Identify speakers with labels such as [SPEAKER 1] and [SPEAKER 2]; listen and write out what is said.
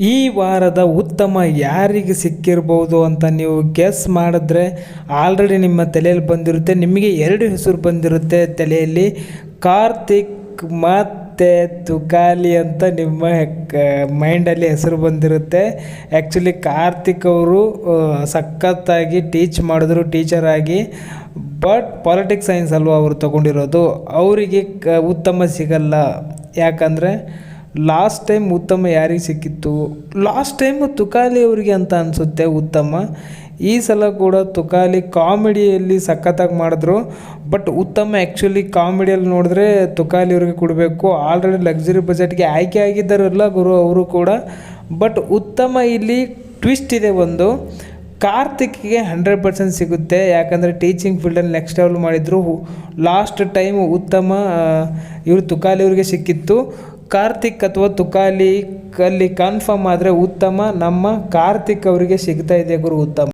[SPEAKER 1] ಈ ವಾರದ ಉತ್ತಮ ಯಾರಿಗೆ ಸಿಕ್ಕಿರ್ಬೋದು ಅಂತ ನೀವು ಗೆಸ್ ಮಾಡಿದ್ರೆ ಆಲ್ರೆಡಿ ನಿಮ್ಮ ತಲೆಯಲ್ಲಿ ಬಂದಿರುತ್ತೆ. ನಿಮಗೆ 2 ಹೆಸರು ಬಂದಿರುತ್ತೆ ತಲೆಯಲ್ಲಿ, ಕಾರ್ತಿಕ್ ಮತ್ತು ತುಕಾಲಿ ಅಂತ ನಿಮ್ಮ ಮೈಂಡಲ್ಲಿ ಹೆಸರು ಬಂದಿರುತ್ತೆ. ಆ್ಯಕ್ಚುಲಿ ಕಾರ್ತಿಕ್ ಅವರು ಸಖತ್ತಾಗಿ ಟೀಚ್ ಮಾಡಿದ್ರು ಟೀಚರ್ ಆಗಿ. ಬಟ್ ಪಾಲಿಟಿಕ್ಸ್ ಸೈನ್ಸ್ ಅಲ್ವಾ ಅವರು ತೊಗೊಂಡಿರೋದು, ಅವರಿಗೆ ಉತ್ತಮ ಸಿಗಲ್ಲ. ಯಾಕಂದರೆ ಲಾಸ್ಟ್ ಟೈಮ್ ಉತ್ತಮ ಯಾರಿಗೆ ಸಿಕ್ಕಿತ್ತು, ಲಾಸ್ಟ್ ಟೈಮು ತುಕಾಲಿ ಅವರಿಗೆ ಅಂತ ಅನಿಸುತ್ತೆ ಉತ್ತಮ. ಈ ಸಲ ಕೂಡ ತುಕಾಲಿ ಕಾಮಿಡಿಯಲ್ಲಿ ಸಖತ್ತಾಗಿ ಮಾಡಿದ್ರು. ಬಟ್ ಉತ್ತಮ ಆ್ಯಕ್ಚುಲಿ ಕಾಮಿಡಿಯಲ್ಲಿ ನೋಡಿದ್ರೆ ತುಕಾಲಿ ಅವ್ರಿಗೆ ಕೊಡಬೇಕು. ಆಲ್ರೆಡಿ ಲಕ್ಸುರಿ ಬಜೆಟ್ಗೆ ಆಯ್ಕೆ ಆಗಿದ್ದಾರಲ್ಲ ಗುರು ಅವರು ಕೂಡ. ಬಟ್ ಉತ್ತಮ ಇಲ್ಲಿ ಟ್ವಿಸ್ಟ್ ಇದೆ ಒಂದು, ಕಾರ್ತಿಕ್ಗೆ 100% ಸಿಗುತ್ತೆ. ಯಾಕಂದರೆ ಟೀಚಿಂಗ್ ಫೀಲ್ಡಲ್ಲಿ ನೆಕ್ಸ್ಟ್ ಲೆವೆಲ್ ಮಾಡಿದರು. ಲಾಸ್ಟ್ ಟೈಮ್ ಉತ್ತಮ ಇವರು ತುಕಾಲಿ ಅವ್ರಿಗೆ ಸಿಕ್ಕಿತ್ತು. ಕಾರ್ತಿಕ್ ಅಥವಾ ತುಕಾಲಿ ಅಲ್ಲಿ ಕನ್ಫರ್ಮ್ ಆದರೆ ಉತ್ತಮ ನಮ್ಮ ಕಾರ್ತಿಕ್ ಅವರಿಗೆ ಸಿಗ್ತಾ ಇದೆ ಗುರು ಉತ್ತಮ.